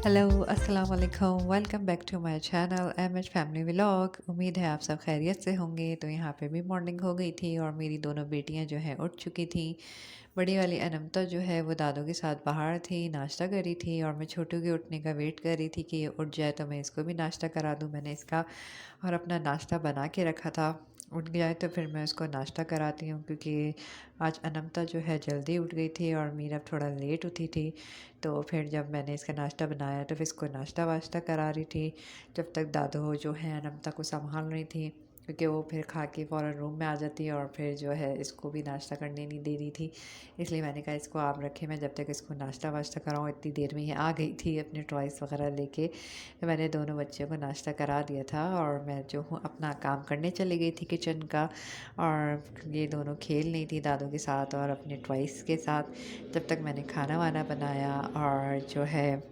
Hello अस्सलाम वालेकुम, welcome back to my channel M H family vlog. उम्मीद है आप सब खैरियत से होंगे। तो यहाँ पे भी मॉर्निंग हो गई थी और मेरी दोनों बेटियाँ जो हैं उठ चुकी थी। बड़ी वाली अनमता जो है वो दादों के साथ बाहर थी, नाश्ता कर रही थी और मैं छोटू के उठने का वेट कर रही थी कि ये उठ जाए तो मैं इसको भी नाश्ता करा दूँ। मैंने इसका और अपना नाश्ता बना के रखा था। उठ जाए तो फिर मैं उसको नाश्ता कराती हूँ, क्योंकि आज अनमता जो है जल्दी उठ गई थी और मीरा थोड़ा लेट उठी थी। तो फिर जब मैंने इसका नाश्ता बनाया तो फिर इसको नाश्ता वाश्ता करा रही थी, जब तक दादू जो है अनमता को संभाल रही थी, क्योंकि वो फिर खा के फ़ौरन रूम में आ जाती है और फिर जो है इसको भी नाश्ता करने नहीं दे रही थी। इसलिए मैंने कहा इसको आप रखें, मैं जब तक इसको नाश्ता वाश्ता कराऊँ। इतनी देर में ये आ गई थी अपने टॉयज़ वगैरह लेके। तो मैंने दोनों बच्चों को नाश्ता करा दिया था और मैं जो हूँ अपना काम करने चली गई थी किचन का। और ये दोनों खेल रही थी दादू के साथ और अपने टॉयज़ के साथ, जब तक मैंने खाना वाना बनाया और जो है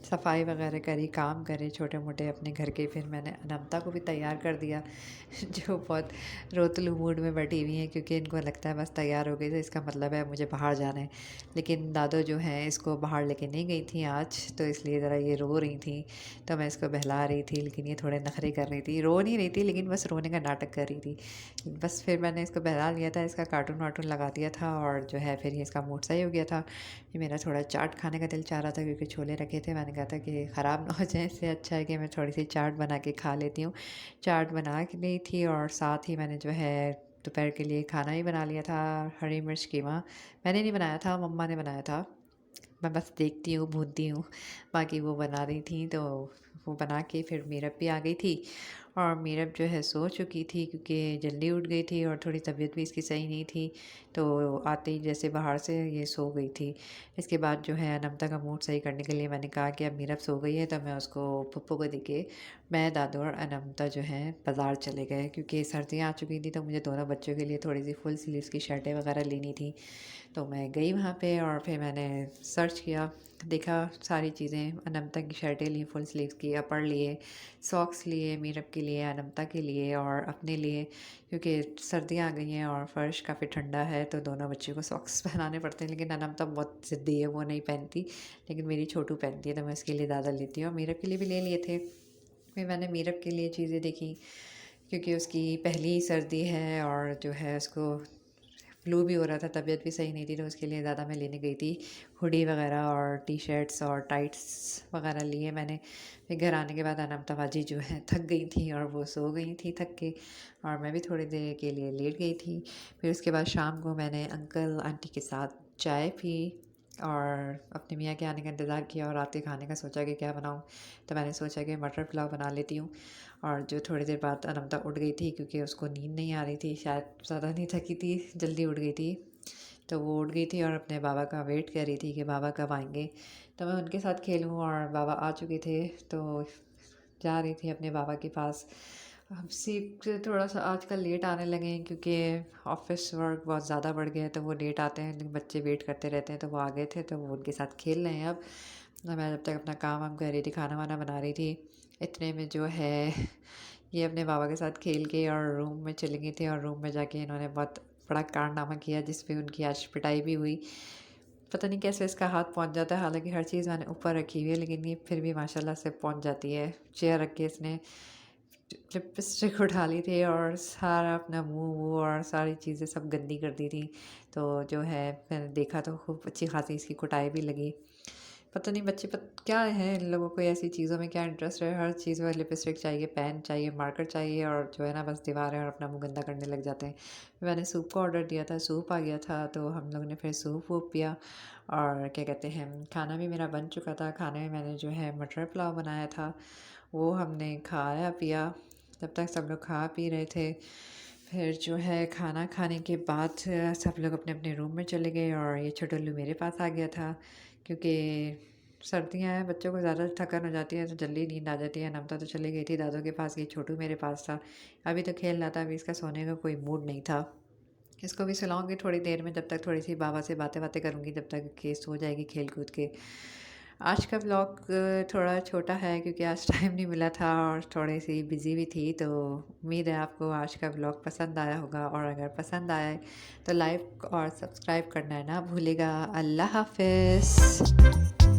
सफाई वगैरह करी, काम करे छोटे मोटे अपने घर के। फिर मैंने अनमता को भी तैयार कर दिया जो बहुत रोतलू मूड में बैठी हुई हैं, क्योंकि इनको लगता है बस तैयार हो गई तो इसका मतलब है मुझे बाहर जाना है। लेकिन दादो जो हैं इसको बाहर लेके नहीं गई थी आज, तो इसलिए ज़रा ये रो रही थी। तो मैं इसको बहला रही थी, लेकिन ये थोड़े नखरे कर रही थी। रो नहीं रही थी लेकिन बस रोने का नाटक कर रही थी। बस फिर मैंने इसको बहला लिया था, इसका कार्टून वार्टून लगा दिया था और जो है फिर ये इसका मूड सही हो गया था। ये मेरा थोड़ा चाट खाने का दिल चाह रहा था, क्योंकि छोले रखे थे। मैंने कहा था कि ख़राब ना हो जाए, इससे अच्छा है कि मैं थोड़ी सी चाट बना के खा लेती हूँ। चाट बना के ली थी और साथ ही मैंने जो है दोपहर के लिए खाना ही बना लिया था, हरी मिर्च कीमा। मैंने नहीं बनाया था, मम्मा ने बनाया था। मैं बस देखती हूँ, भूनती हूँ, बाकी वो बना रही थी। तो वो बना के फिर मीरब भी आ गई थी और मीरब जो है सो चुकी थी, क्योंकि जल्दी उठ गई थी और थोड़ी तबीयत भी इसकी सही नहीं थी। तो आते ही जैसे बाहर से ये सो गई थी। इसके बाद जो है अनमता का मूड सही करने के लिए मैंने कहा कि अब मीरब सो गई है तो मैं उसको पप्पू को देके मैं, दादू और अनमता जो हैं बाज़ार चले गए, क्योंकि सर्दियाँ आ चुकी थी। तो मुझे दोनों बच्चों के लिए थोड़ी सी फुल स्लीव्स की शर्टें वगैरह लेनी थी। तो मैं गई वहाँ पे और फिर मैंने सर्च किया, देखा सारी चीज़ें। अनमता की शर्टें ली फुल स्लीव्स की, अपर लिए, सॉक्स लिए मीरब के लिए, अनमता के लिए और अपने लिए, क्योंकि सर्दियाँ आ गई हैं और फ़र्श काफ़ी ठंडा है तो दोनों बच्चों को सॉक्स पहनाने पड़ते हैं। लेकिन अनमता बहुत ज़िद्दी है, वो नहीं पहनती, लेकिन मेरी छोटू पहनती है तो मैं इसके लिए ज़्यादा लेती हूँ। और मीरब के लिए भी ले लिए थे। फिर मैंने मीरब के लिए चीज़ें देखी, क्योंकि उसकी पहली सर्दी है और जो है उसको फ्लू भी हो रहा था, तबीयत भी सही नहीं थी। तो उसके लिए ज़्यादा मैं लेने गई थी हुडी वगैरह और टी शर्ट्स और टाइट्स वगैरह लिए मैंने। फिर घर आने के बाद अनमता बाजी जो है थक गई थी और वो सो गई थी थक के, और मैं भी थोड़ी देर के लिए लेट गई थी। फिर उसके बाद शाम को मैंने अंकल आंटी के साथ चाय पी और अपने मियाँ के आने का इंतज़ार किया और रात के खाने का सोचा कि क्या बनाऊँ। तो मैंने सोचा कि मटर पुलाव बना लेती हूँ। और जो थोड़ी देर बाद अनमता उठ गई थी, क्योंकि उसको नींद नहीं आ रही थी, शायद ज़्यादा नहीं थकी थी, जल्दी उठ गई थी। तो वो उठ गई थी और अपने बाबा का वेट कर रही थी कि बाबा कब आएंगे। तो मैं उनके साथ खेलूँ और बाबा आ चुके थे। तो जा रही थी अपने बाबा के पास। अब सीख थोड़ा सा आजकल लेट आने लगे हैं, क्योंकि ऑफिस वर्क बहुत ज़्यादा बढ़ गया है तो वो लेट आते हैं, लेकिन बच्चे वेट करते रहते हैं। तो वो आ गए थे तो वो उनके साथ खेल रहे हैं अब। तो मैं जब तक अपना काम वाम कर रही थी, खाना वाना बना रही थी, इतने में जो है ये अपने बाबा के साथ खेल के और रूम में चली गई थी। और रूम में जाके इन्होंने बहुत बड़ा कारनामा किया, जिसपे उनकी आज पिटाई भी हुई। पता नहीं कैसे इसका हाथ पहुंच जाता है, हालांकि हर चीज़ मैंने ऊपर रखी हुई है, लेकिन ये फिर भी माशाल्लाह से पहुंच जाती है। चेयर रख के इसने लिपस्टिक उठा ली थी और सारा अपना मुंह वूह और सारी चीज़ें सब गंदी कर दी थी। तो जो है मैंने देखा तो खूब अच्छी खासी इसकी कुटाई भी लगी। पता नहीं बच्चे क्या है, इन लोगों को ऐसी चीज़ों में क्या इंटरेस्ट है, हर चीज़ में लिपस्टिक चाहिए, पेन चाहिए, मार्कर चाहिए और जो है ना बस दीवारें और अपना मुंह गंदा करने लग जाते हैं। मैंने सूप का ऑर्डर दिया था, सूप आ गया था, तो हम लोग ने फिर सूप वूप पिया। और क्या कहते हैं, खाना भी मेरा बन चुका था। खाने में मैंने जो है मटर पुलाव बनाया था, वो हमने खाया पिया। तब तक सब लोग खा पी रहे थे। फिर जो है खाना खाने के बाद सब लोग अपने अपने रूम में चले गए और ये छोटुल्लू मेरे पास आ गया था, क्योंकि सर्दियाँ हैं, बच्चों को ज़्यादा थकान हो जाती है तो जल्दी नींद आ जाती है। नमता तो चली गई थी दादू के पास, ये छोटू मेरे पास था। अभी तो खेल रहा था, अभी इसका सोने का कोई मूड नहीं था। इसको भी सुलाऊंगी थोड़ी देर में, जब तक थोड़ी सी बाबा से बातें बातें करूंगी, जब तक कि सो जाएगी खेल कूद के। आज का व्लॉग थोड़ा छोटा है, क्योंकि आज टाइम नहीं मिला था और थोड़ी सी बिज़ी भी थी। तो उम्मीद है आपको आज का व्लॉग पसंद आया होगा, और अगर पसंद आया है तो लाइक और सब्सक्राइब करना ना भूलेगा। अल्लाह हाफिज़।